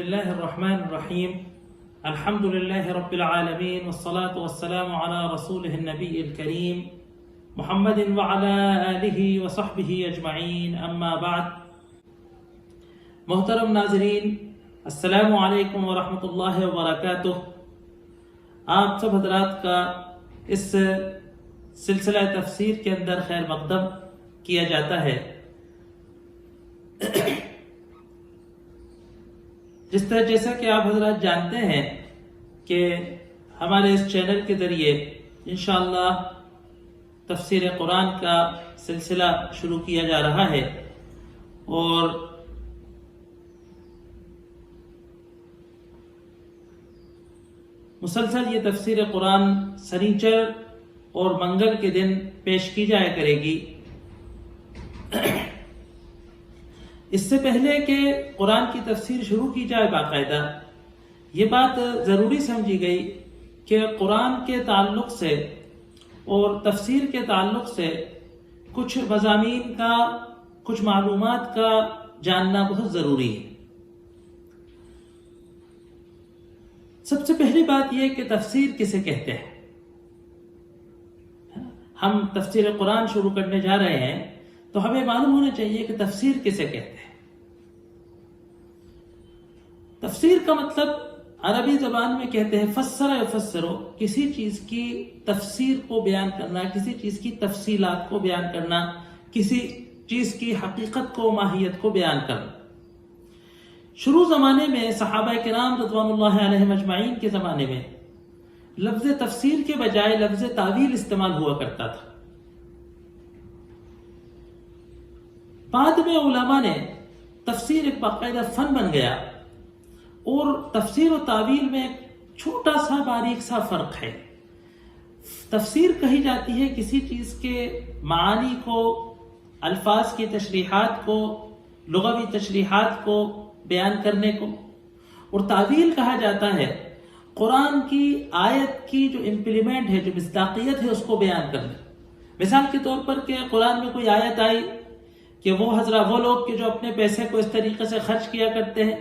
الله الرحمن الرحيم الحمد لله رب العالمين والصلاة والسلام على رسوله النبي الكريم محمد وعلى آله وصحبه أجمعين أما بعد. محترم ناظرین، السلام علیکم ورحمۃ اللہ وبرکاتہ. آپ سب حضرات کا اس سلسلہ تفسیر کے اندر خیر مقدم کیا جاتا ہے. جیسا کہ آپ حضرات جانتے ہیں کہ ہمارے اس چینل کے ذریعے انشاءاللہ تفسیر قرآن کا سلسلہ شروع کیا جا رہا ہے، اور مسلسل یہ تفسیر قرآن سنیچر اور منگل کے دن پیش کی جایا کرے گی. اس سے پہلے کہ قرآن کی تفسیر شروع کی جائے، باقاعدہ یہ بات ضروری سمجھی گئی کہ قرآن کے تعلق سے اور تفسیر کے تعلق سے کچھ مضامین کا، کچھ معلومات کا جاننا بہت ضروری ہے. سب سے پہلی بات یہ کہ تفسیر کسے کہتے ہیں. ہم تفسیر قرآن شروع کرنے جا رہے ہیں تو ہمیں معلوم ہونا چاہیے کہ تفسیر کسے کہتے ہیں. تفسیر کا مطلب عربی زبان میں کہتے ہیں فسر یفسرو، کسی چیز کی تفسیر کو بیان کرنا، کسی چیز کی تفصیلات کو بیان کرنا، کسی چیز کی حقیقت کو، ماہیت کو بیان کرنا. شروع زمانے میں صحابہ کرام رضوان اللہ علیہم اجمعین کے زمانے میں لفظ تفسیر کے بجائے لفظ تعویل استعمال ہوا کرتا تھا. بعد میں علماء نے تفسیر ایک باقاعدہ فن بن گیا، اور تفسیر و تعویل میں ایک چھوٹا سا باریک سا فرق ہے. تفسیر کہی جاتی ہے کسی چیز کے معانی کو، الفاظ کی تشریحات کو، لغوی تشریحات کو بیان کرنے کو، اور تعویل کہا جاتا ہے قرآن کی آیت کی جو امپلیمنٹ ہے، جو مصداقیت ہے، اس کو بیان کرنا. مثال کے طور پر کہ قرآن میں کوئی آیت آئی کہ وہ لوگ کہ جو اپنے پیسے کو اس طریقے سے خرچ کیا کرتے ہیں،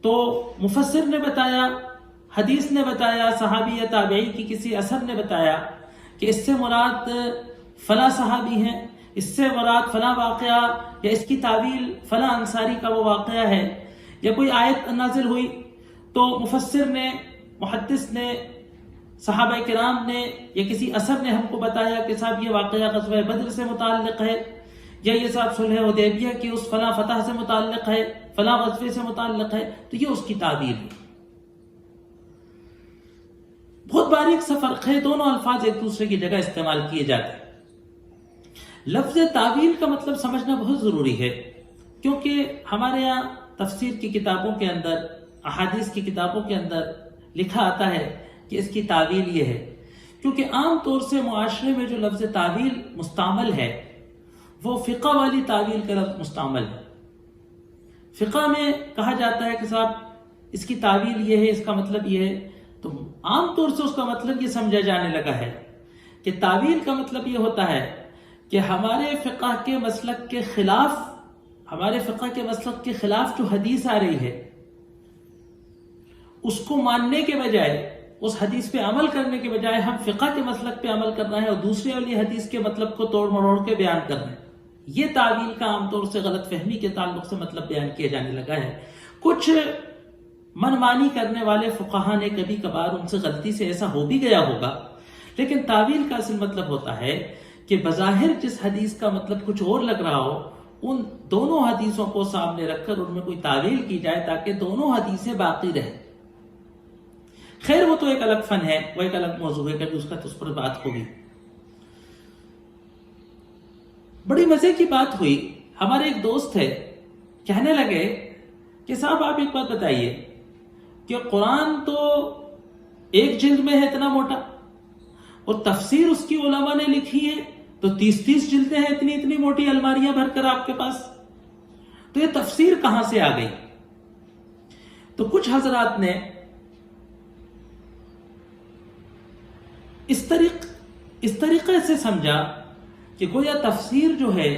تو مفسر نے بتایا، حدیث نے بتایا، صحابی یا تابعی کی کسی اثر نے بتایا کہ اس سے مراد فلاں صحابی ہیں، اس سے مراد فلاں واقعہ، یا اس کی تعویل فلاں انصاری کا وہ واقعہ ہے. یا کوئی آیت نازل ہوئی تو مفسر نے، محدث نے، صحابہ کرام نے یا کسی اثر نے ہم کو بتایا کہ صاحب یہ واقعہ غزوہ بدر سے متعلق ہے، یا یہ صاحب صلح حدیبیہ کی اس فلاں فتح سے متعلق ہے، فلاں غزوے سے متعلق ہے، تو یہ اس کی تعبیر ہے. بہت باریک سا فرق ہے، دونوں الفاظ ایک دوسرے کی جگہ استعمال کیے جاتے ہیں. لفظ تعویل کا مطلب سمجھنا بہت ضروری ہے، کیونکہ ہمارے یہاں تفسیر کی کتابوں کے اندر، احادیث کی کتابوں کے اندر لکھا آتا ہے کہ اس کی تعویل یہ ہے. کیونکہ عام طور سے معاشرے میں جو لفظ تعویل مستعمل ہے وہ فقہ والی تعویل کا لفظ مستعمل ہے. فقہ میں کہا جاتا ہے کہ صاحب اس کی تعویل یہ ہے، اس کا مطلب یہ ہے، تو عام طور سے اس کا مطلب یہ سمجھا جانے لگا ہے کہ تعویل کا مطلب یہ ہوتا ہے کہ ہمارے فقہ کے مسلک کے خلاف جو حدیث آ رہی ہے اس کو ماننے کے بجائے، اس حدیث پہ عمل کرنے کے بجائے ہم فقہ کے مسلک پہ عمل کرنا ہے اور دوسرے والی حدیث کے مطلب کو توڑ مروڑ کے بیان کرنا ہے. یہ تعویل کا عام طور سے غلط فہمی کے تعلق سے مطلب بیان کیا جانے لگا ہے. کچھ منمانی کرنے والے فقہا نے کبھی کبھار ان سے غلطی سے ایسا ہو بھی گیا ہوگا، لیکن تعویل کا اصل مطلب ہوتا ہے کہ بظاہر جس حدیث کا مطلب کچھ اور لگ رہا ہو، ان دونوں حدیثوں کو سامنے رکھ کر ان میں کوئی تعویل کی جائے تاکہ دونوں حدیثیں باقی رہیں. خیر وہ تو ایک الگ فن ہے، وہ ایک الگ موضوع ہے، کبھی اس پر بات ہوگی. بڑی مزے کی بات ہوئی، ہمارے ایک دوست ہے، کہنے لگے کہ صاحب آپ ایک بات بتائیے کہ قرآن تو ایک جلد میں ہے اتنا موٹا، اور تفسیر اس کی علماء نے لکھی ہے تو 30 جلدیں ہیں، اتنی موٹی الماریاں بھر کر آپ کے پاس، تو یہ تفسیر کہاں سے آ گئی؟ تو کچھ حضرات نے اس طریقے سے سمجھا کہ گویا تفسیر جو ہے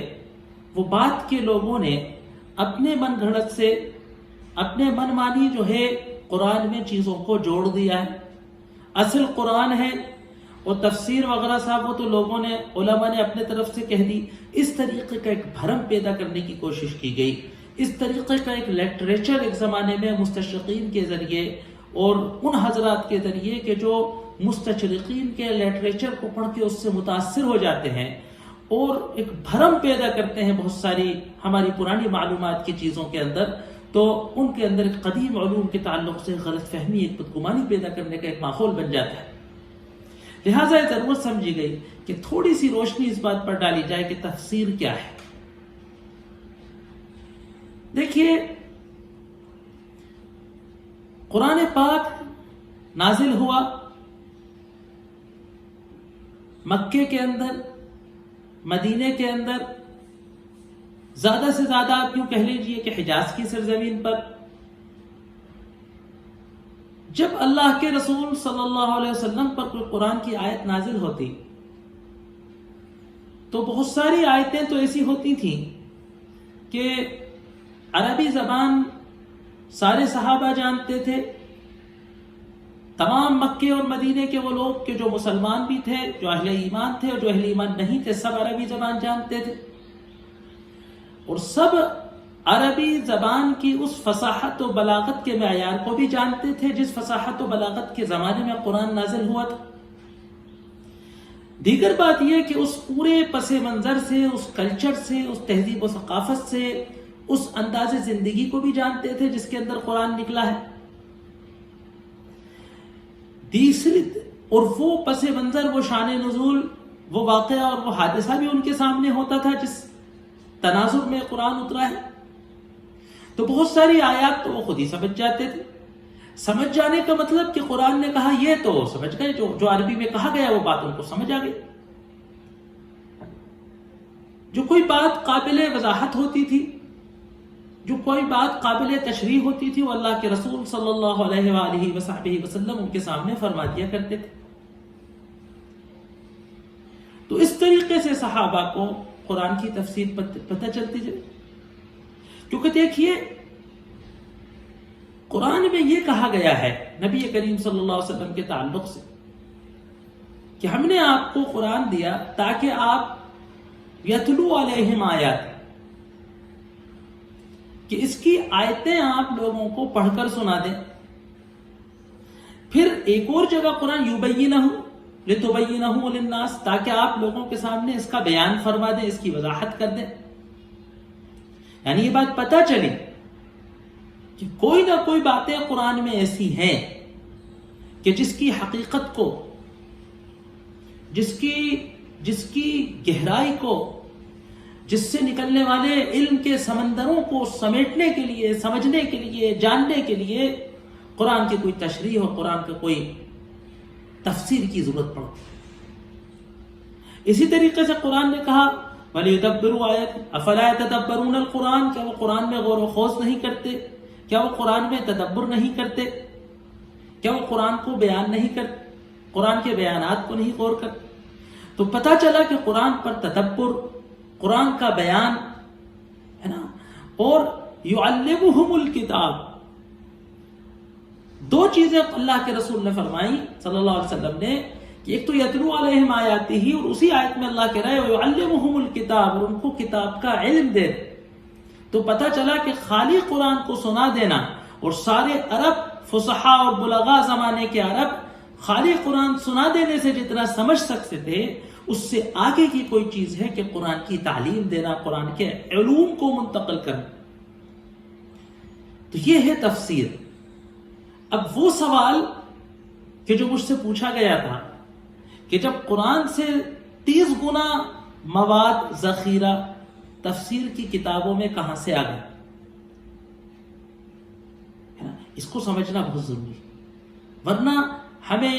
وہ بعد کے لوگوں نے اپنے من گھڑت سے، اپنے من مانی جو ہے قرآن میں چیزوں کو جوڑ دیا ہے. اصل قرآن ہے اور تفسیر وغیرہ صاحب وہ تو لوگوں نے علماء نے اپنے طرف سے کہہ دی. اس طریقے کا ایک بھرم پیدا کرنے کی کوشش کی گئی. اس طریقے کا ایک لٹریچر ایک زمانے میں مستشرقین کے ذریعے اور ان حضرات کے ذریعے کہ جو مستشرقین کے لٹریچر کو پڑھ کے اس سے متاثر ہو جاتے ہیں اور ایک بھرم پیدا کرتے ہیں بہت ساری ہماری پرانی معلومات کی چیزوں کے اندر، تو ان کے اندر ایک قدیم علوم کے تعلق سے غلط فہمی، ایک بدگمانی پیدا کرنے کا ایک ماحول بن جاتا ہے. لہٰذا یہ ضرورت سمجھی گئی کہ تھوڑی سی روشنی اس بات پر ڈالی جائے کہ تفسیر کیا ہے. دیکھیے، قرآن پاک نازل ہوا مکے کے اندر، مدینے کے اندر، زیادہ سے زیادہ آپ یوں کہہ لیجئے کہ حجاز کی سرزمین پر. جب اللہ کے رسول صلی اللہ علیہ وسلم پر کوئی قرآن کی آیت نازل ہوتی تو بہت ساری آیتیں تو ایسی ہوتی تھیں کہ عربی زبان سارے صحابہ جانتے تھے. تمام مکے اور مدینے کے وہ لوگ کہ جو مسلمان بھی تھے، جو اہل ایمان تھے اور جو اہل ایمان نہیں تھے، سب عربی زبان جانتے تھے اور سب عربی زبان کی اس فصاحت و بلاغت کے معیار کو بھی جانتے تھے جس فصاحت و بلاغت کے زمانے میں قرآن نازل ہوا تھا. دیگر بات یہ کہ اس پورے پس منظر سے، اس کلچر سے، اس تہذیب و ثقافت سے، اس انداز زندگی کو بھی جانتے تھے جس کے اندر قرآن نکلا ہے. تیسری اور وہ پس منظر، وہ شان نزول، وہ واقعہ اور وہ حادثہ بھی ان کے سامنے ہوتا تھا جس تناظر میں قرآن اترا ہے. تو بہت ساری آیات تو وہ خود ہی سمجھ جاتے تھے. سمجھ جانے کا مطلب کہ قرآن نے کہا یہ تو سمجھ گئے، جو عربی میں کہا گیا وہ بات ان کو سمجھ آ گئی. جو کوئی بات قابل وضاحت ہوتی تھی، جو کوئی بات قابل تشریح ہوتی تھی، وہ اللہ کے رسول صلی اللہ علیہ وآلہ وصحبہ وسلم ان کے سامنے فرما دیا کرتے تھے. تو اس طریقے سے صحابہ کو قرآن کی تفسیر پتہ چلتی جائے. کیونکہ دیکھیے، قرآن میں یہ کہا گیا ہے نبی کریم صلی اللہ علیہ وسلم کے تعلق سے کہ ہم نے آپ کو قرآن دیا تاکہ آپ یتلو علیہم آیات، کہ اس کی آیتیں آپ لوگوں کو پڑھ کر سنا دیں. پھر ایک اور جگہ قرآن یبینہ لتبینہ للناس، تاکہ آپ لوگوں کے سامنے اس کا بیان فرما دیں، اس کی وضاحت کر دیں. یعنی یہ بات پتہ چلی کہ کوئی نہ کوئی باتیں قرآن میں ایسی ہیں کہ جس کی حقیقت کو، جس کی گہرائی کو، جس سے نکلنے والے علم کے سمندروں کو سمیٹنے کے لیے، سمجھنے کے لیے، جاننے کے لیے قرآن کی کوئی تشریح اور قرآن کا کوئی تفسیر کی ضرورت پڑتی. اسی طریقے سے قرآن نے کہا وَلِيُدَبِّرُوا آیَاتِهِ أَفَلَا يَتَدَبَّرُونَ الْقُرْآنَ، کیا وہ قرآن میں غور و خوض نہیں کرتے؟ کیا وہ قرآن میں تدبر نہیں کرتے؟ کیا وہ قرآن کو بیان نہیں کرتے؟ قرآن کے بیانات کو نہیں غور کرتے؟ تو پتہ چلا کہ قرآن پر تدبر، قرآن کا بیان ہے نا. اور يُعَلِّمُهُمُ الْكِتَابَ، دو چیزیں اللہ کے رسول نے فرمائی صلی اللہ علیہ وسلم نے کہ ایک تو یتلو علیہم آیاتہ، اور اسی آیت میں اللہ کہہ رہا ہے وَيُعَلِّمُهُمُ الْكِتَابَ، اور ان کو کتاب کا علم دے. تو پتہ چلا کہ خالی قرآن کو سنا دینا، اور سارے عرب فصحاء اور بلغاء زمانے کے عرب خالی قرآن سنا دینے سے جتنا سمجھ سکتے تھے، اس سے آگے کی کوئی چیز ہے کہ قرآن کی تعلیم دینا، قرآن کے علوم کو منتقل کرنا. تو یہ ہے تفسیر. اب وہ سوال کہ جو مجھ سے پوچھا گیا تھا کہ جب قرآن سے 30 گنا مواد ذخیرہ تفسیر کی کتابوں میں کہاں سے آ گیا، اس کو سمجھنا بہت ضروری ہے. ورنہ ہمیں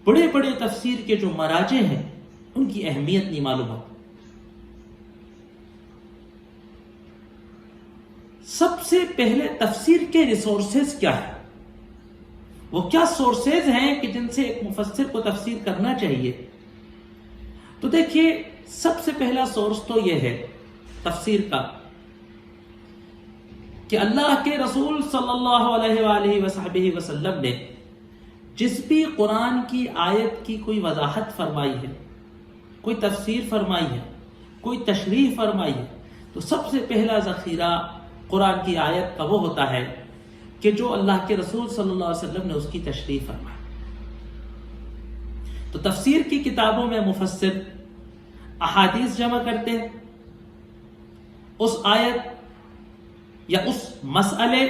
بڑے بڑے تفسیر کے جو مراجع ہیں ان کی اہمیت نہیں معلوم ہوتی. سب سے پہلے تفسیر کے ریسورسز کیا ہیں، وہ کیا سورسز ہیں کہ جن سے ایک مفسر کو تفسیر کرنا چاہیے. تو دیکھیے، سب سے پہلا سورس تو یہ ہے تفسیر کا کہ اللہ کے رسول صلی اللہ علیہ وآلہ وصحبہ وسلم نے جس بھی قرآن کی آیت کی کوئی وضاحت فرمائی ہے، کوئی تفسیر فرمائی ہے، کوئی تشریح فرمائی ہے، تو سب سے پہلا ذخیرہ قرآن کی آیت کا وہ ہوتا ہے کہ جو اللہ کے رسول صلی اللہ علیہ وسلم نے اس کی تشریح فرمائی۔ تو تفسیر کی کتابوں میں مفسر احادیث جمع کرتے ہیں، اس آیت یا اس مسئلے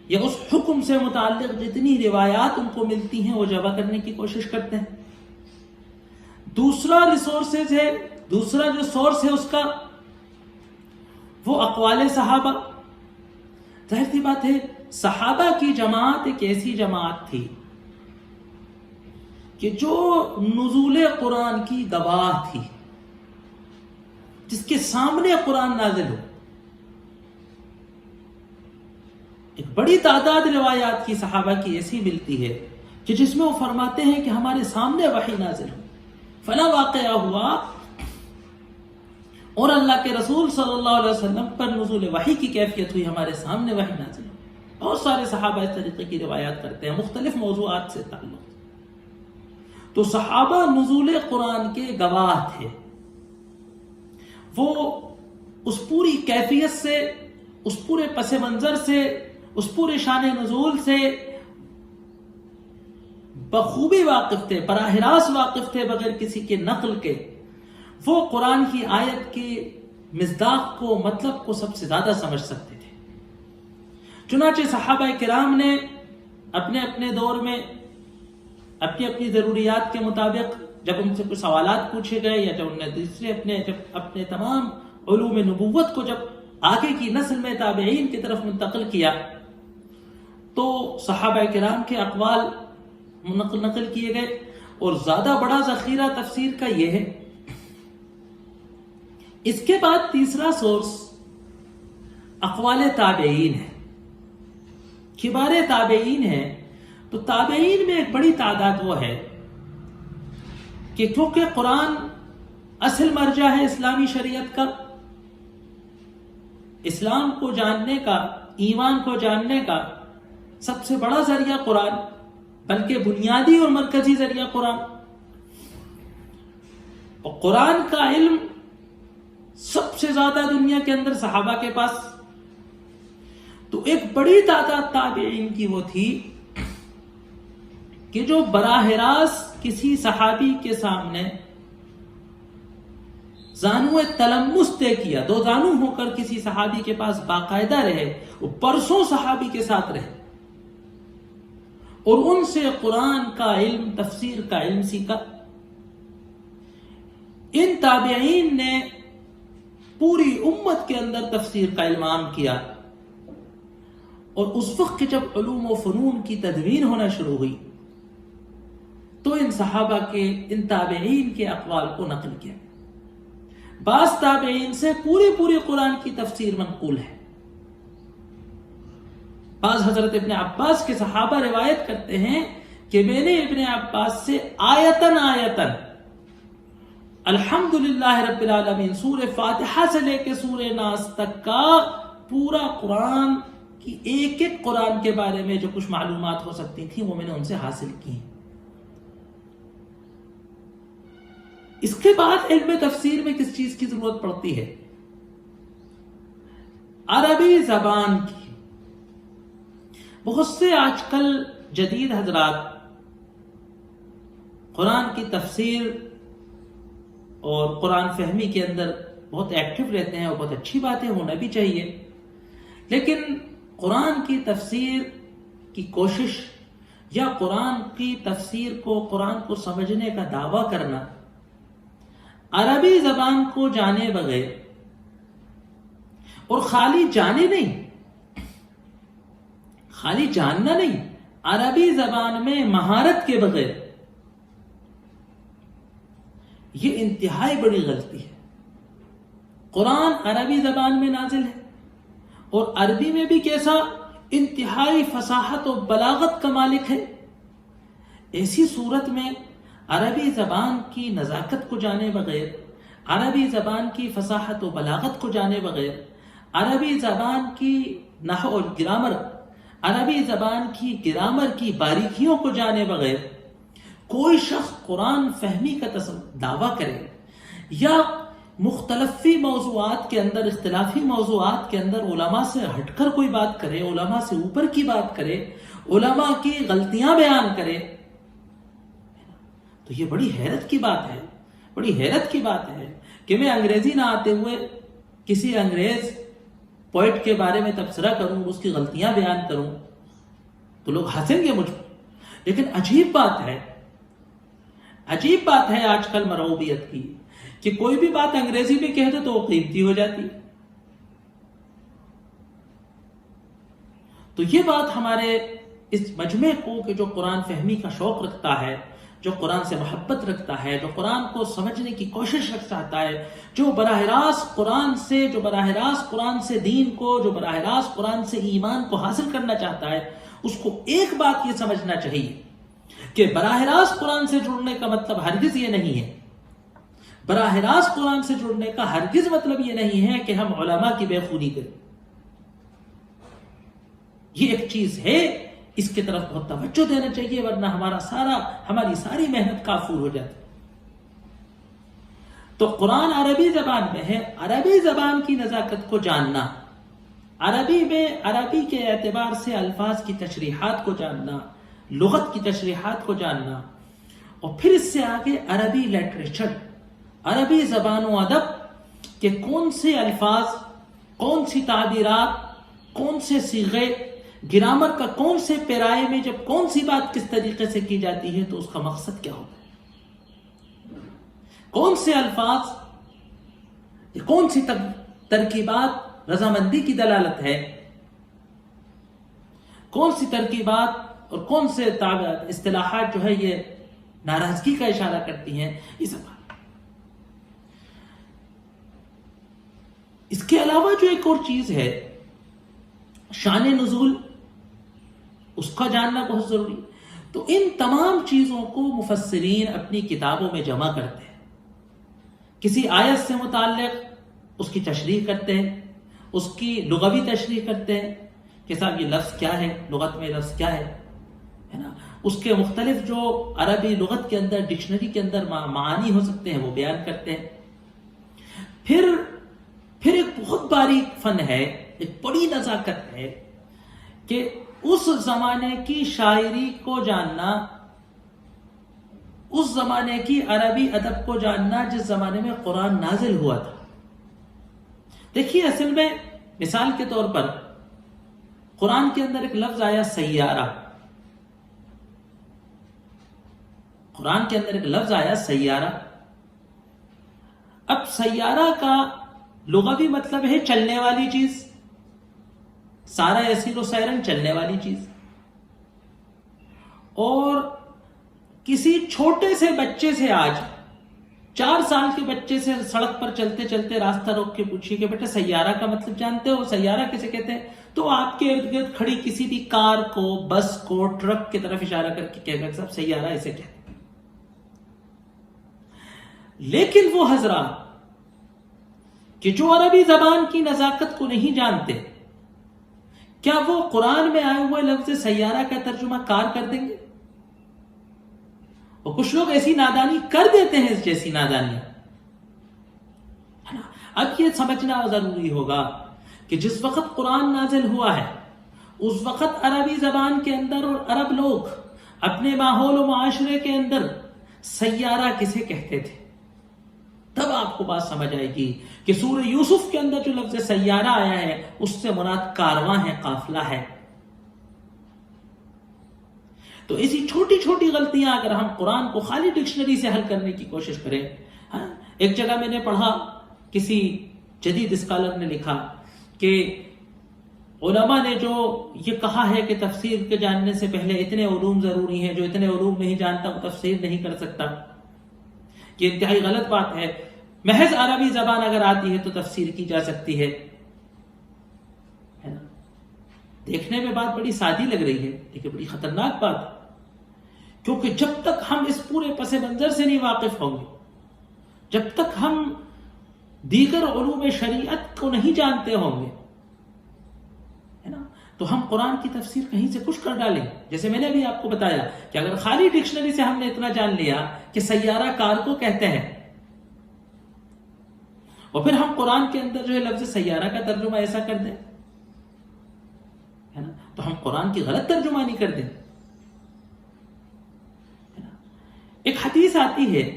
یا اس حکم سے متعلق جتنی روایات ان کو ملتی ہیں وہ جمع کرنے کی کوشش کرتے ہیں۔ دوسرا جو سورس ہے اس کا وہ اقوال صحابہ۔ ظاہر سی بات ہے صحابہ کی جماعت ایک ایسی جماعت تھی کہ جو نزول قرآن کی گواہ تھی، جس کے سامنے قرآن نازل ہو۔ ایک بڑی تعداد روایات کی صحابہ کی ایسی ملتی ہے کہ جس میں وہ فرماتے ہیں کہ ہمارے سامنے وحی نازل ہو، فلاں واقعہ ہوا اور اللہ کے رسول صلی اللہ علیہ وسلم پر نزول وحی کی کیفیت ہوئی، ہمارے سامنے وحی نازل ہو۔ بہت سارے صحابہ اس طریقے کی روایات کرتے ہیں مختلف موضوعات سے تعلق۔ تو صحابہ نزول قرآن کے گواہ تھے، وہ اس پوری کیفیت سے، اس پورے پس منظر سے، اس پورے شان نزول سے بخوبی واقف تھے، براہ راست واقف تھے، بغیر کسی کے نقل کے۔ وہ قرآن کی آیت کے مصداق کو، مطلب کو سب سے زیادہ سمجھ سکتے تھے۔ چنانچہ صحابہ کرام نے اپنے اپنے دور میں اپنی اپنی ضروریات کے مطابق جب ان سے کچھ سوالات پوچھے گئے یا جب انہوں نے اپنے تمام علوم نبوت کو جب آگے کی نسل میں تابعین کی طرف منتقل کیا تو صحابہ کرام کے اقوال نقل کیے گئے۔ اور زیادہ بڑا ذخیرہ تفسیر کا یہ ہے۔ اس کے بعد تیسرا سورس اقوال تابعین ہے، کبار تابعین ہے۔ تو تابعین میں ایک بڑی تعداد وہ ہے کہ کیونکہ قرآن اصل مرجع ہے اسلامی شریعت کا، اسلام کو جاننے کا، ایمان کو جاننے کا سب سے بڑا ذریعہ قرآن، بلکہ بنیادی اور مرکزی ذریعہ قرآن۔ اور قرآن کا علم سب سے زیادہ دنیا کے اندر صحابہ کے پاس۔ تو ایک بڑی تعداد تابعین کی وہ تھی کہ جو براہ راست کسی صحابی کے سامنے زانو تلمس طے کیا، دو زانو ہو کر کسی صحابی کے پاس باقاعدہ رہے، وہ برسوں صحابی کے ساتھ رہے اور ان سے قرآن کا علم، تفسیر کا علم سیکھا۔ ان تابعین نے پوری امت کے اندر تفسیر کا علم عام کیا، اور اس وقت جب علوم و فنون کی تدوین ہونا شروع ہوئی تو ان صحابہ کے، ان تابعین کے اقوال کو نقل کیا۔ بعض تابعین سے پوری قرآن کی تفسیر منقول ہے۔ بعض حضرت ابن عباس کے صحابہ روایت کرتے ہیں کہ میں نے ابن عباس سے آیتن الحمدللہ رب العالمین، سورہ فاتحہ سے لے کے سورہ ناس تک کا پورا قرآن کی ایک ایک قرآن کے بارے میں جو کچھ معلومات ہو سکتی تھیں وہ میں نے ان سے حاصل کی۔ اس کے بعد علم تفسیر میں کس چیز کی ضرورت پڑتی ہے؟ عربی زبان کی۔ بہت سے آج کل جدید حضرات قرآن کی تفسیر اور قرآن فہمی کے اندر بہت ایکٹیو رہتے ہیں، اور بہت اچھی باتیں ہونا بھی چاہیے، لیکن قرآن کی تفسیر کی کوشش یا قرآن کی تفسیر کو، قرآن کو سمجھنے کا دعویٰ کرنا عربی زبان کو جانے بغیر، اور خالی جانے نہیں، خالی جاننا نہیں، عربی زبان میں مہارت کے بغیر، یہ انتہائی بڑی غلطی ہے۔ قرآن عربی زبان میں نازل ہے، اور عربی میں بھی کیسا انتہائی فصاحت و بلاغت کا مالک ہے۔ ایسی صورت میں عربی زبان کی نزاکت کو جانے بغیر، عربی زبان کی فصاحت و بلاغت کو جانے بغیر، عربی زبان کی نحو اور گرامر، عربی زبان کی گرامر کی باریکیوں کو جانے بغیر کوئی شخص قرآن فہمی کا دعویٰ کرے یا مختلفی موضوعات کے اندر، اختلافی موضوعات کے اندر علماء سے ہٹ کر کوئی بات کرے، علماء سے اوپر کی بات کرے، علماء کی غلطیاں بیان کرے، تو یہ بڑی حیرت کی بات ہے، بڑی حیرت کی بات ہے کہ میں انگریزی نہ آتے ہوئے کسی انگریز پوئٹ کے بارے میں تبصرہ کروں، اس کی غلطیاں بیان کروں تو لوگ ہنسیں گے مجھ پر۔ لیکن عجیب بات ہے آج کل مرعوبیت کی کہ کوئی بھی بات انگریزی میں کہہ دو تو وہ قیمتی ہو جاتی۔ تو یہ بات ہمارے اس مجمع کو کہ جو قرآن فہمی کا شوق رکھتا ہے، جو قرآن سے محبت رکھتا ہے، جو قرآن کو سمجھنے کی کوشش چاہتا ہے، جو براہ راست قرآن سے دین کو، جو براہ راست قرآن سے ایمان کو حاصل کرنا چاہتا ہے، اس کو ایک بات یہ سمجھنا چاہیے کہ براہ راست قرآن سے جڑنے کا مطلب ہرگز یہ نہیں ہے، براہ راست قرآن سے جڑنے کا ہرگز مطلب یہ نہیں ہے کہ ہم علماء کی بے خونی کریں۔ یہ ایک چیز ہے، اس کی طرف بہت توجہ دینا چاہیے، ورنہ ہماری ساری محنت کافور ہو جاتی۔ تو قرآن عربی زبان میں ہے، عربی زبان کی نزاکت کو جاننا، عربی کے اعتبار سے الفاظ کی تشریحات کو جاننا، لغت کی تشریحات کو جاننا، اور پھر اس سے آگے عربی لٹریچر، عربی زبان و ادب کے کون سے الفاظ، کون سی تعبیرات، کون سے صیغے، گرامر کا کون سے پیرائے میں جب کون سی بات کس طریقے سے کی جاتی ہے تو اس کا مقصد کیا ہوتا ہے، کون سے الفاظ، کون سی ترکیبات رضامندی کی دلالت ہے، کون سی ترکیبات اور کون سے اصطلاحات جو ہے یہ ناراضگی کا اشارہ کرتی ہیں، یہ سب۔ اس کے علاوہ جو ایک اور چیز ہے، شان نزول، اس کا جاننا بہت ضروری۔ تو ان تمام چیزوں کو مفسرین اپنی کتابوں میں جمع کرتے ہیں، کسی آیت سے متعلق اس کی تشریح کرتے ہیں، اس کی لغوی تشریح کرتے ہیں کہ صاحب یہ لفظ کیا ہے، لغت میں لفظ کیا ہے نا، اس کے مختلف جو عربی لغت کے اندر، ڈکشنری کے اندر معانی ہو سکتے ہیں وہ بیان کرتے ہیں۔ پھر ایک بہت باریک فن ہے، ایک بڑی نزاکت ہے کہ اس زمانے کی شاعری کو جاننا، اس زمانے کی عربی ادب کو جاننا جس زمانے میں قرآن نازل ہوا تھا۔ دیکھیے اصل میں مثال کے طور پر قرآن کے اندر ایک لفظ آیا سیارہ، قرآن کے اندر ایک لفظ آیا سیارہ۔ اب سیارہ کا لغوی مطلب ہے چلنے والی چیز، سارا یسیر و سیرن، چلنے والی چیز۔ اور کسی چھوٹے سے بچے سے، آج 4 سال کے بچے سے سڑک پر چلتے چلتے راستہ روک کے پوچھیے کہ بیٹا سیارہ کا مطلب جانتے ہو، سیارہ کسے کہتے ہیں، تو آپ کے ارد گرد کھڑی کسی بھی کار کو، بس کو، ٹرک کی طرف اشارہ کر کے کہے گا صاحب سیارہ اسے کہتے ہیں۔ لیکن وہ حضرات کہ جو عربی زبان کی نزاکت کو نہیں جانتے، کیا وہ قرآن میں آئے ہوئے لفظ سیارہ کا ترجمہ کار کر دیں گے؟ اور کچھ لوگ ایسی نادانی کر دیتے ہیں، اس جیسی نادانیاں۔ اب یہ سمجھنا ضروری ہوگا کہ جس وقت قرآن نازل ہوا ہے اس وقت عربی زبان کے اندر اور عرب لوگ اپنے ماحول و معاشرے کے اندر سیارہ کسے کہتے تھے۔ تب آپ کو بات سمجھ آئے گی کہ سورہ یوسف کے اندر جو لفظ سیارہ آیا ہے اس سے مراد کارواں ہے، قافلہ ہے۔ تو ایسی چھوٹی چھوٹی غلطیاں اگر ہم قرآن کو خالی ڈکشنری سے حل کرنے کی کوشش کریں، ایک جگہ میں نے پڑھا، کسی جدید اسکالر نے لکھا کہ علماء نے جو یہ کہا ہے کہ تفسیر کے جاننے سے پہلے اتنے علوم ضروری ہیں، جو اتنے علوم نہیں جانتا وہ تفسیر نہیں کر سکتا، یہ انتہائی غلط بات ہے۔ محض عربی زبان اگر آتی ہے تو تفسیر کی جا سکتی ہے نا؟ دیکھنے میں بات بڑی سادی لگ رہی ہے لیکن بڑی خطرناک بات ہے، کیونکہ جب تک ہم اس پورے پس منظر سے نہیں واقف ہوں گے، جب تک ہم دیگر علوم شریعت کو نہیں جانتے ہوں گے ہے نا. تو ہم قرآن کی تفسیر کہیں سے کچھ کر ڈالیں. جیسے میں نے ابھی آپ کو بتایا کہ اگر خالی ڈکشنری سے ہم نے اتنا جان لیا کہ سیارہ کار کو کہتے ہیں، اور پھر ہم قرآن کے اندر جو ہے لفظ سیارہ کا ترجمہ ایسا کر دیں، ہے نا، تو ہم قرآن کی غلط ترجمانی کر دیں. ایک حدیث آتی ہے،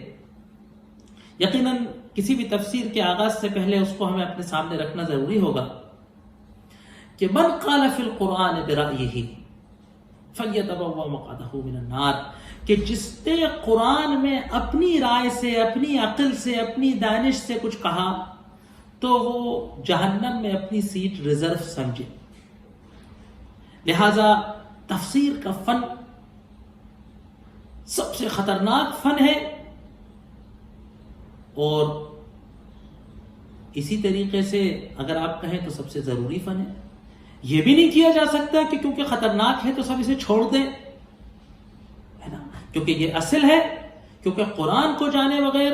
یقیناً کسی بھی تفسیر کے آغاز سے پہلے اس کو ہمیں اپنے سامنے رکھنا ضروری ہوگا کہ من قال فی القرآن برأیہ فلیتبوأ مقعدہ من النار، کہ جس نے قرآن میں اپنی رائے سے، اپنی عقل سے، اپنی دانش سے کچھ کہا تو وہ جہنم میں اپنی سیٹ ریزرو سمجھے. لہذا تفسیر کا فن سب سے خطرناک فن ہے، اور اسی طریقے سے اگر آپ کہیں تو سب سے ضروری فن ہے. یہ بھی نہیں کیا جا سکتا کہ کیونکہ خطرناک ہے تو سب اسے چھوڑ دیں، ہے نا، کیونکہ یہ اصل ہے. کیونکہ قرآن کو جانے بغیر،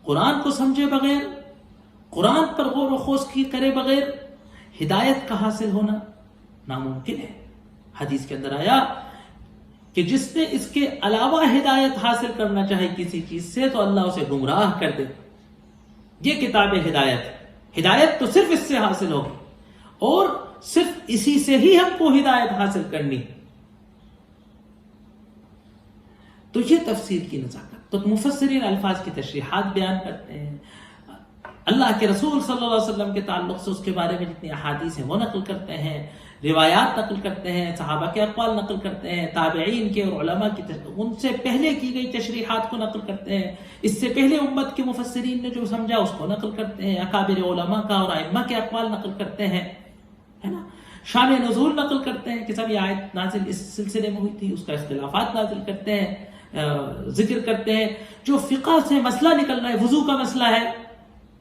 قرآن کو سمجھے بغیر، قرآن پر غور و خوض کی کرے بغیر ہدایت کا حاصل ہونا ناممکن ہے. حدیث کے اندر آیا کہ جس نے اس کے علاوہ ہدایت حاصل کرنا چاہے کسی چیز سے تو اللہ اسے گمراہ کر دے. یہ کتاب ہدایت ہے. ہدایت تو صرف اس سے حاصل ہوگی، اور صرف اسی سے ہی ہم کو ہدایت حاصل کرنی. تو یہ تفسیر کی نزاکت. تو مفسرین الفاظ کی تشریحات بیان کرتے ہیں، اللہ کے رسول صلی اللہ علیہ وسلم کے تعلق سے اس کے بارے میں جتنی احادیث ہیں وہ نقل کرتے ہیں، روایات نقل کرتے ہیں، صحابہ کے اقوال نقل کرتے ہیں، تابعین کے اور علماء کی ان سے پہلے کی گئی تشریحات کو نقل کرتے ہیں، اس سے پہلے امت کے مفسرین نے جو سمجھا اس کو نقل کرتے ہیں، اکابر علماء کا اور ائمہ کے اقوال نقل کرتے ہیں، ہے نا. شان نزول نقل کرتے ہیں کہ سب یہ آیت نازل اس سلسلے میں ہوئی تھی، اس کا اختلافات نازل کرتے ہیں، ذکر کرتے ہیں. جو فقہ سے مسئلہ نکل رہا ہے، وضو کا مسئلہ ہے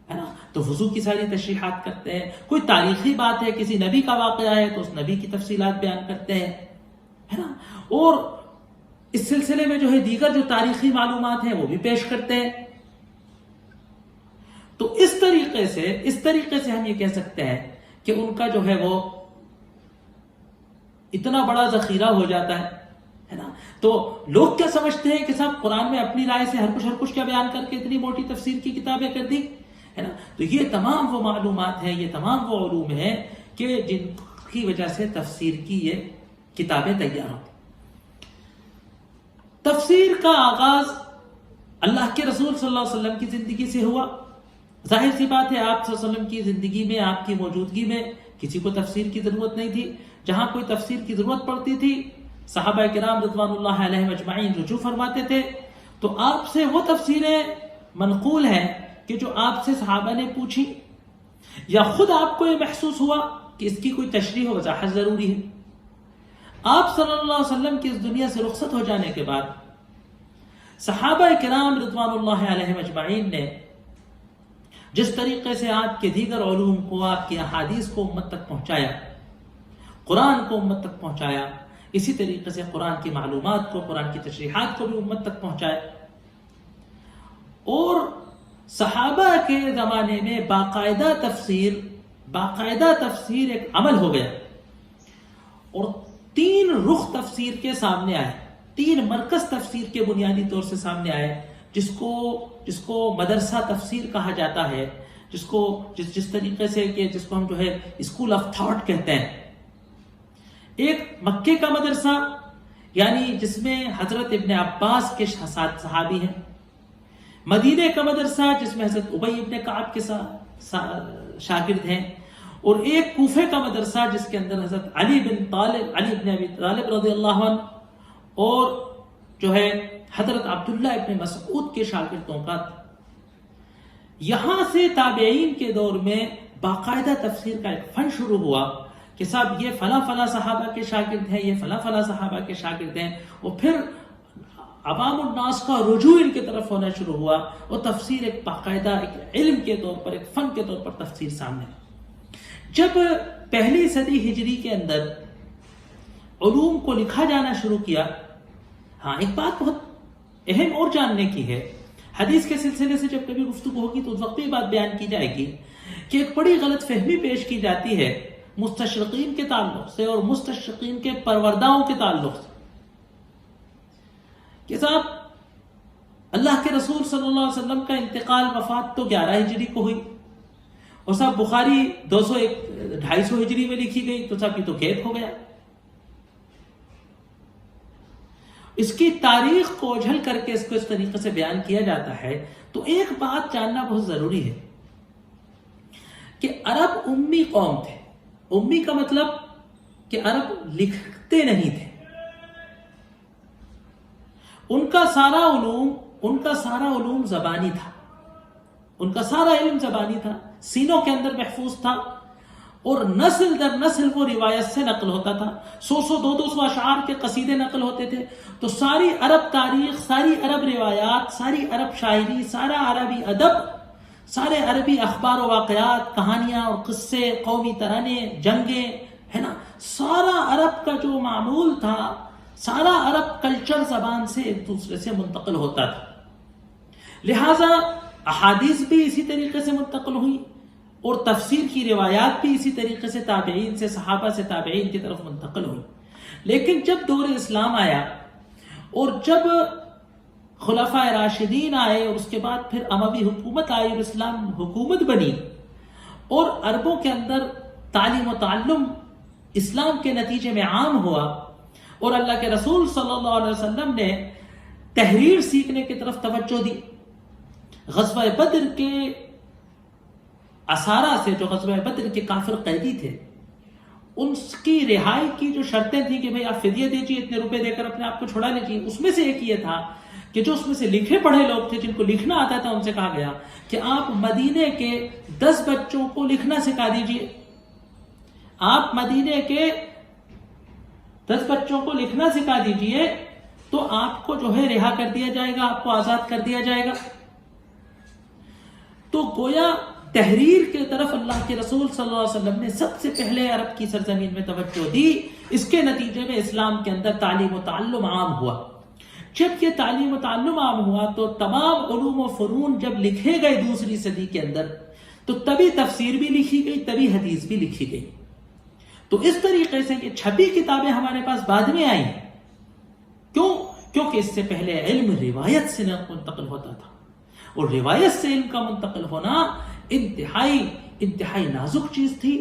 نا، تو وضو کی ساری تشریحات کرتے ہیں. کوئی تاریخی بات ہے، کسی نبی کا واقعہ ہے تو اس نبی کی تفصیلات بیان کرتے ہیں، ہے نا. اور اس سلسلے میں جو ہے دیگر جو تاریخی معلومات ہیں وہ بھی پیش کرتے ہیں. تو اس طریقے سے ہم یہ کہہ سکتے ہیں کہ ان کا جو ہے وہ اتنا بڑا ذخیرہ ہو جاتا ہے نا. تو لوگ کیا سمجھتے ہیں کہ صاحب قرآن میں اپنی رائے سے ہر کچھ کیا بیان کر کے اتنی موٹی تفسیر کی کتابیں کر دی، ہے نا. تو یہ تمام وہ معلومات ہیں، یہ تمام وہ علوم ہیں کہ جن کی وجہ سے تفسیر کی یہ کتابیں تیار ہوتی. تفسیر کا آغاز اللہ کے رسول صلی اللہ علیہ وسلم کی زندگی سے ہوا. ظاہر سی بات ہے آپ صلی اللہ علیہ وسلم کی زندگی میں، آپ کی موجودگی میں کسی کو تفسیر کی ضرورت نہیں تھی. جہاں کوئی تفسیر کی ضرورت پڑتی تھی صحابہ کرام رضوان اللہ علیہم اجمعین رجوع فرماتے تھے. تو آپ سے وہ تفسیریں منقول ہیں کہ جو آپ سے صحابہ نے پوچھی، یا خود آپ کو یہ محسوس ہوا کہ اس کی کوئی تشریح و وضاحت ضروری ہے. آپ صلی اللہ علیہ وسلم کی اس دنیا سے رخصت ہو جانے کے بعد صحابہ کرام رضوان اللہ علیہم اجمعین نے جس طریقے سے آپ کے دیگر علوم کو، آپ کی احادیث کو امت تک پہنچایا، قرآن کو امت تک پہنچایا، اسی طریقے سے قرآن کی معلومات کو، قرآن کی تشریحات کو بھی امت تک پہنچایا. اور صحابہ کے زمانے میں باقاعدہ تفسیر ایک عمل ہو گیا، اور 3 رخ تفسیر کے سامنے آئے، 3 مرکز تفسیر کے بنیادی طور سے سامنے آئے، جس کو مدرسہ تفسیر کہا جاتا ہے، جس طریقے سے کہ جس کو ہم جو ہے اسکول آف تھاٹ کہتے ہیں. ایک مکے کا مدرسہ، یعنی جس میں حضرت ابن عباس کے صحابی ہیں. مدینے کا مدرسہ جس میں حضرت ابی ابن کعب کے شاگرد ہیں. اور ایک کوفے کا مدرسہ جس کے اندر حضرت علی بن ابی طالب رضی اللہ عنہ اور جو ہے حضرت عبداللہ ابن مسعود کے شاگردوں کا. یہاں سے تابعین کے دور میں باقاعدہ تفسیر کا ایک فن شروع ہوا کہ صاحب یہ فلاں فلاں صحابہ کے شاگرد ہیں، یہ فلاں فلاں صحابہ کے شاگرد ہیں، اور پھر عوام الناس کا رجوع ان کی طرف ہونا شروع ہوا، اور تفسیر ایک باقاعدہ ایک علم کے طور پر، ایک فن کے طور پر تفسیر سامنے. جب پہلی صدی ہجری کے اندر علوم کو لکھا جانا شروع کیا، ہاں ایک بات بہت اہم اور جاننے کی ہے، حدیث کے سلسلے سے جب کبھی گفتگو ہوگی تو اس وقت یہ بات بیان کی جائے گی کہ ایک بڑی غلط فہمی پیش کی جاتی ہے مستشرقین کے تعلق سے اور مستشرقین کے پرورداؤں کے تعلق سے کہ صاحب اللہ کے رسول صلی اللہ علیہ وسلم کا انتقال وفات تو 11 ہجری کو ہوئی، اور صاحب بخاری 250 ہجری میں لکھی گئی، تو صاحب یہ تو گیپ ہو گیا۔ اس کی تاریخ کو اجھل کر کے اس کو اس طریقے سے بیان کیا جاتا ہے تو ایک بات جاننا بہت ضروری ہے کہ عرب امی قوم تھے۔ امی کا مطلب کہ عرب لکھتے نہیں تھے، ان کا سارا علوم زبانی تھا، ان کا سارا علم زبانی تھا، سینوں کے اندر محفوظ تھا، اور نسل در نسل وہ روایت سے نقل ہوتا تھا۔ 100 اشعار کے قصیدے نقل ہوتے تھے۔ تو ساری عرب تاریخ، ساری عرب روایات، ساری عرب شاعری، سارا عربی ادب، سارے عربی اخبار و واقعات، کہانیاں اور قصے، قومی ترانے، جنگیں، ہے نا، سارا عرب کا جو معمول تھا، سارا عرب کلچر زبان سے ایک دوسرے سے منتقل ہوتا تھا۔ لہٰذا احادیث بھی اسی طریقے سے منتقل ہوئی، اور تفسیر کی روایات بھی اسی طریقے سے تابعین سے، صحابہ سے تابعین کی طرف منتقل ہوئی۔ لیکن جب دور اسلام آیا اور جب خلفائے راشدین آئے اور اس کے بعد پھر اموی حکومت آئی اور اسلام حکومت بنی، اور عربوں کے اندر تعلیم و تعلم اسلام کے نتیجے میں عام ہوا، اور اللہ کے رسول صلی اللہ علیہ وسلم نے تحریر سیکھنے کی طرف توجہ دی۔ غزوہ بدر کے اسارہ سے، جو غزوہ بدر کے کافر قیدی تھے، ان کی رہائی کی جو شرطیں تھیں کہ بھئی آپ فدیہ دیجیے، اتنے روپے دے کر اپنے آپ کو چھڑا لیجیے، اس میں سے ایک یہ تھا کہ جو اس میں سے لکھے پڑھے لوگ تھے، جن کو لکھنا آتا تھا، ان سے کہا گیا کہ آپ مدینے کے 10 بچوں کو لکھنا سکھا دیجیے، آپ مدینے کے 10 بچوں کو لکھنا سکھا دیجیے، تو آپ کو جو ہے رہا کر دیا جائے گا، آپ کو آزاد کر دیا جائے گا۔ تو گویا تحریر کے طرف اللہ کے رسول صلی اللہ علیہ وسلم نے سب سے پہلے عرب کی سرزمین میں توجہ دی۔ اس کے نتیجے میں اسلام کے اندر تعلیم و تعلم عام ہوا۔ جب یہ تعلیم و تعلم عام ہوا تو تمام علوم و فنون جب لکھے گئے دوسری صدی کے اندر، تو تبھی تفسیر بھی لکھی گئی، تبھی حدیث بھی لکھی گئی۔ تو اس طریقے سے یہ چھپی کتابیں ہمارے پاس بعد میں آئیں۔ کیوں؟ کیونکہ اس سے پہلے علم روایت سے منتقل ہوتا تھا، اور روایت سے علم کا منتقل ہونا انتہائی نازک چیز تھی۔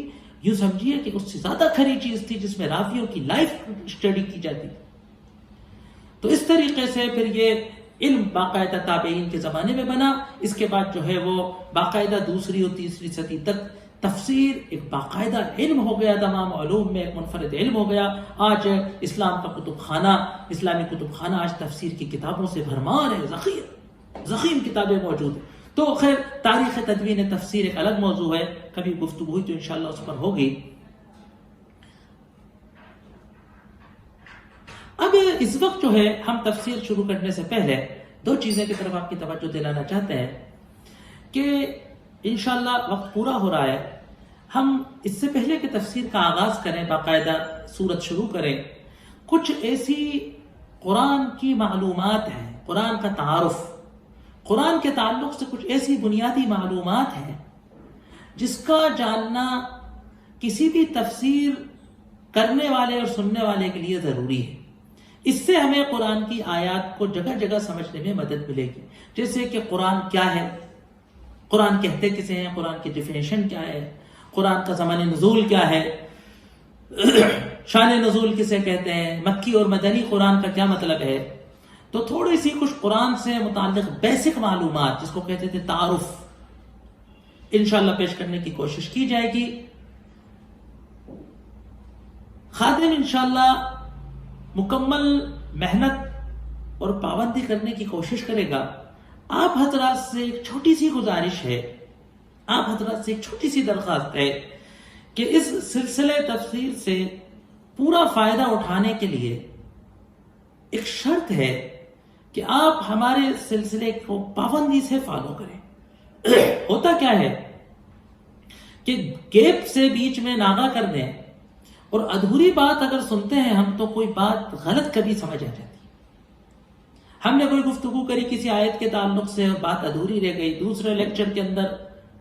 یوں سمجھیے کہ اس سے زیادہ کھری چیز تھی جس میں راویوں کی لائف اسٹڈی کی جاتی۔ تو اس طریقے سے پھر یہ علم باقاعدہ تابعین کے زمانے میں بنا۔ اس کے بعد جو ہے وہ باقاعدہ دوسری اور تیسری صدی تک تفسیر ایک باقاعدہ علم ہو گیا، تمام علوم میں ایک منفرد علم ہو گیا۔ آج اسلام کا کتب خانہ، اسلامی کتب خانہ آج تفسیر کی کتابوں سے بھرمار ہے، ضخیم کتابیں موجود ہیں۔ تو خیر تاریخ تدوین تفسیر ایک الگ موضوع ہے، کبھی گفتگو ہوئی تو انشاءاللہ اس پر ہوگی۔ اب اس وقت جو ہے ہم تفسیر شروع کرنے سے پہلے 2 چیزیں کی طرف آپ کی توجہ دلانا چاہتے ہیں کہ انشاءاللہ وقت پورا ہو رہا ہے، ہم اس سے پہلے کہ تفسیر کا آغاز کریں، باقاعدہ سورت شروع کریں، کچھ ایسی قرآن کی معلومات ہیں، قرآن کا تعارف، قرآن کے تعلق سے کچھ ایسی بنیادی معلومات ہیں جس کا جاننا کسی بھی تفسیر کرنے والے اور سننے والے کے لیے ضروری ہے۔ اس سے ہمیں قرآن کی آیات کو جگہ جگہ سمجھنے میں مدد ملے گی، جیسے کہ قرآن کیا ہے، قرآن کہتے کسے ہیں، قرآن کی ڈیفینیشن کیا ہے، قرآن کا زمان نزول کیا ہے، شان نزول کسے کہتے ہیں، مکی اور مدنی قرآن کا کیا مطلب ہے۔ تو تھوڑی سی کچھ قرآن سے متعلق بیسک معلومات جس کو کہتے تھے تعارف، انشاءاللہ پیش کرنے کی کوشش کی جائے گی۔ خادم انشاءاللہ مکمل محنت اور پابندی کرنے کی کوشش کرے گا۔ آپ حضرات سے ایک چھوٹی سی گزارش ہے، آپ حضرات سے ایک چھوٹی سی درخواست ہے کہ اس سلسلے تفسیر سے پورا فائدہ اٹھانے کے لیے ایک شرط ہے کہ آپ ہمارے سلسلے کو پابندی سے فالو کریں۔ ہوتا کیا ہے کہ گیپ سے بیچ میں ناغہ کر دیں، اور ادھوری بات اگر سنتے ہیں ہم تو کوئی بات غلط کبھی سمجھ آ جاتی۔ ہم نے کوئی گفتگو کری کسی آیت کے تعلق سے، بات ادھوری رہ گئی، دوسرے لیکچر کے اندر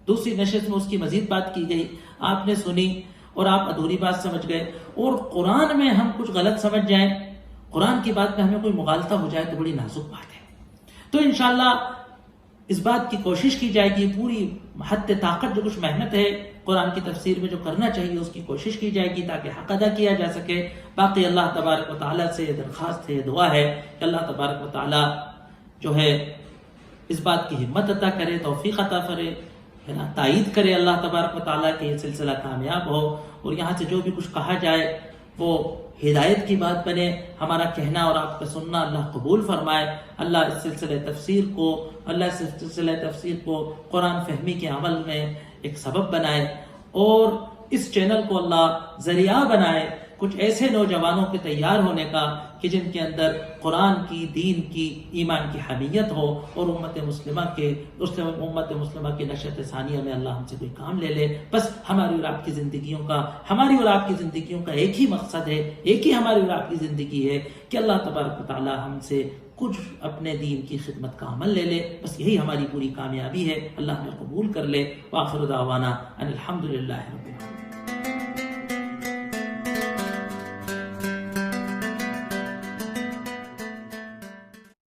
دوسری نشست میں اس کی مزید بات کی گئی، آپ نے سنی اور آپ ادھوری بات سمجھ گئے، اور قرآن میں ہم کچھ غلط سمجھ جائیں، قرآن کی بات میں ہمیں کوئی مغالطہ ہو جائے تو بڑی نازک بات ہے۔ تو انشاءاللہ اس بات کی کوشش کی جائے گی، پوری حد طاقت جو کچھ محنت ہے قرآن کی تفسیر میں جو کرنا چاہیے اس کی کوشش کی جائے گی تاکہ حق ادا کیا جا سکے۔ باقی اللہ تبارک و تعالیٰ سے یہ درخواست ہے، یہ دعا ہے کہ اللہ تبارک و تعالیٰ جو ہے اس بات کی ہمت عطا کرے، توفیق عطا کرے، ہے نا، تائید کرے اللہ تبارک و تعالیٰ کہ یہ سلسلہ کامیاب ہو، اور یہاں سے جو بھی کچھ کہا جائے وہ ہدایت کی بات بنے، ہمارا کہنا اور آپ کا سننا اللہ قبول فرمائے۔ اللہ اس سلسلہ تفسیر کو قرآن فہمی کے عمل میں ایک سبب بنائے، اور اس چینل کو اللہ ذریعہ بنائے کچھ ایسے نوجوانوں کے تیار ہونے کا کہ جن کے اندر قرآن کی، دین کی، ایمان کی حمیت ہو، اور امت مسلمہ کی نشأت ثانیہ میں اللہ ہم سے کوئی کام لے لے۔ بس ہماری اور آپ کی زندگیوں کا ایک ہی مقصد ہے، ایک ہی ہماری اور آپ کی زندگی ہے کہ اللہ تبارک و تعالی ہم سے کچھ اپنے دین کی خدمت کا عمل لے لے، بس یہی ہماری پوری کامیابی ہے۔ اللہ ہمیں قبول کر لے۔ وآخر دعوانا ان الحمدللہ رب العالمین۔